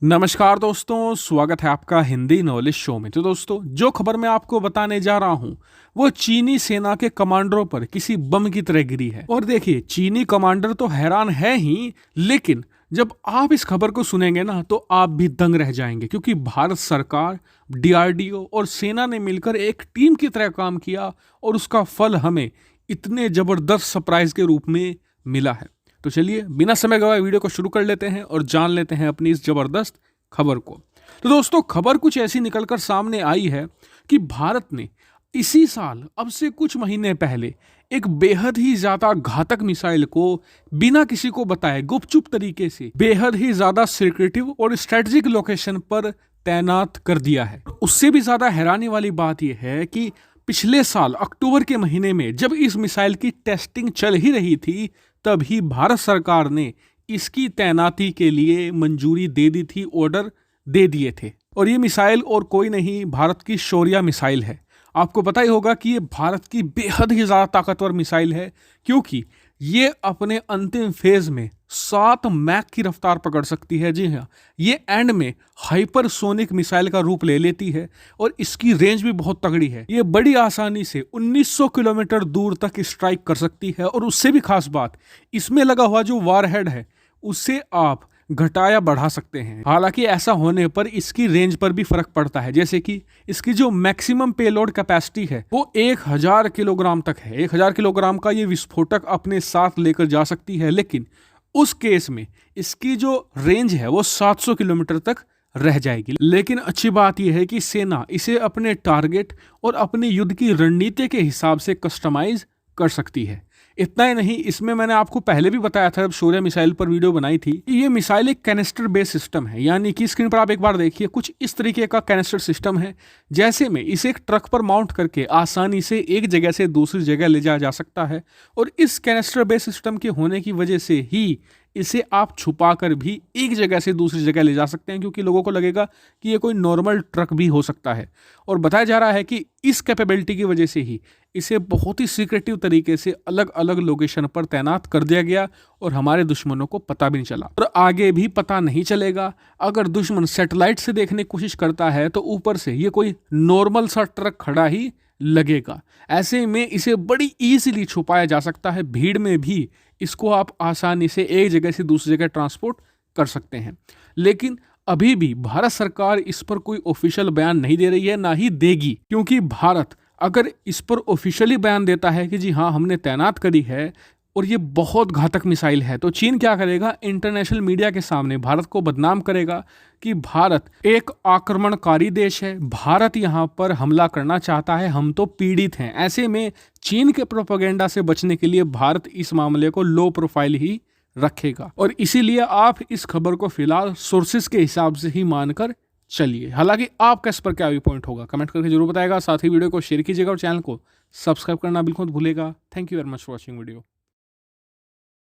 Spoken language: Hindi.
नमस्कार दोस्तों, स्वागत है आपका हिंदी नॉलेज शो में। तो दोस्तों, जो खबर मैं आपको बताने जा रहा हूं वो चीनी सेना के कमांडरों पर किसी बम की तरह गिरी है। और देखिए, चीनी कमांडर तो हैरान है ही, लेकिन जब आप इस खबर को सुनेंगे ना तो आप भी दंग रह जाएंगे, क्योंकि भारत सरकार, डीआरडीओ और सेना ने मिलकर एक टीम की तरह काम किया और उसका फल हमें इतने जबरदस्त सरप्राइज के रूप में मिला है। तो चलिए बिना समय गवाए वीडियो को शुरू कर लेते हैं और जान लेते हैं अपनी इस जबरदस्त खबर को। तो दोस्तों, खबर कुछ ऐसी निकलकर सामने आई है कि भारत ने इसी साल, अब से कुछ महीने पहले, एक बेहद ही ज्यादा घातक मिसाइल को बिना किसी को बताए गुपचुप तरीके से बेहद ही ज्यादा सिक्रेटिव और स्ट्रेटेजिक लोकेशन पर तैनात कर दिया है। उससे भी ज्यादा हैरानी वाली बात यह है कि पिछले साल अक्टूबर के महीने में जब इस मिसाइल की टेस्टिंग चल ही रही थी, तभी भारत सरकार ने इसकी तैनाती के लिए मंजूरी दे दी थी, ऑर्डर दे दिए थे। और ये मिसाइल और कोई नहीं, भारत की शौर्य मिसाइल है। आपको पता ही होगा कि ये भारत की बेहद ही ज़्यादा ताकतवर मिसाइल है, क्योंकि ये अपने अंतिम फेज में 7 मैक की रफ्तार पकड़ सकती है। जी हाँ, ये एंड में हाइपरसोनिक मिसाइल का रूप ले लेती है और इसकी रेंज भी बहुत तगड़ी है। ये बड़ी आसानी से 1900 किलोमीटर दूर तक स्ट्राइक कर सकती है। और उससे भी खास बात, इसमें लगा हुआ जो वारहेड है उससे आप घटाया बढ़ा सकते हैं। हालांकि ऐसा होने पर इसकी रेंज पर भी फर्क पड़ता है, जैसे कि इसकी जो मैक्सिमम पेलोड कैपेसिटी है वो 1000 किलोग्राम तक है। 1000 किलोग्राम का ये विस्फोटक अपने साथ लेकर जा सकती है, लेकिन उस केस में इसकी जो रेंज है वो 700 किलोमीटर तक रह जाएगी। लेकिन अच्छी बात यह है कि सेना इसे अपने टारगेट और अपनी युद्ध की रणनीति के हिसाब से कस्टमाइज कर सकती है। इतना ही नहीं, इसमें मैंने आपको पहले भी बताया था जब शौर्य मिसाइल पर वीडियो बनाई थी, ये मिसाइल एक कैनिस्टर बेस्ड सिस्टम है। यानी कि स्क्रीन पर आप एक बार देखिए, कुछ इस तरीके का कैनिस्टर सिस्टम है, जैसे में इसे एक ट्रक पर माउंट करके आसानी से एक जगह से दूसरी जगह ले जाया जा सकता है। और इस कैनिस्टर बेस्ड सिस्टम के होने की वजह से ही इसे आप छुपा कर भी एक जगह से दूसरी जगह ले जा सकते हैं, क्योंकि लोगों को लगेगा कि ये कोई नॉर्मल ट्रक भी हो सकता है। और बताया जा रहा है कि इस कैपेबिलिटी की वजह से ही इसे बहुत ही सीक्रेटिव तरीके से अलग अलग लोकेशन पर तैनात कर दिया गया और हमारे दुश्मनों को पता भी नहीं चला और आगे भी पता नहीं चलेगा। अगर दुश्मन सैटेलाइट से देखने की कोशिश करता है तो ऊपर से ये कोई नॉर्मल सा ट्रक खड़ा ही लगेगा। ऐसे में इसे बड़ी इजीली छुपाया जा सकता है। भीड़ में भी इसको आप आसानी से एक जगह से दूसरी जगह ट्रांसपोर्ट कर सकते हैं। लेकिन अभी भी भारत सरकार इस पर कोई ऑफिशियल बयान नहीं दे रही है, ना ही देगी, क्योंकि भारत अगर इस पर ऑफिशियली बयान देता है कि जी हाँ हमने तैनात करी है और ये बहुत घातक मिसाइल है, तो चीन क्या करेगा, इंटरनेशनल मीडिया के सामने भारत को बदनाम करेगा कि भारत एक आक्रमणकारी देश है, भारत यहाँ पर हमला करना चाहता है, हम तो पीड़ित हैं। ऐसे में चीन के प्रोपेगेंडा से बचने के लिए भारत इस मामले को लो प्रोफाइल ही रखेगा। और इसीलिए आप इस खबर को फिलहाल सोर्सेस के हिसाब से ही मानकर चलिए। हालांकि आपका इस पर क्या व्यू पॉइंट होगा, कमेंट करके जरूर बताएगा। साथ ही वीडियो को शेयर कीजिएगा और चैनल को सब्सक्राइब करना बिल्कुल मत भूलेगा। Thank you very much for watching video.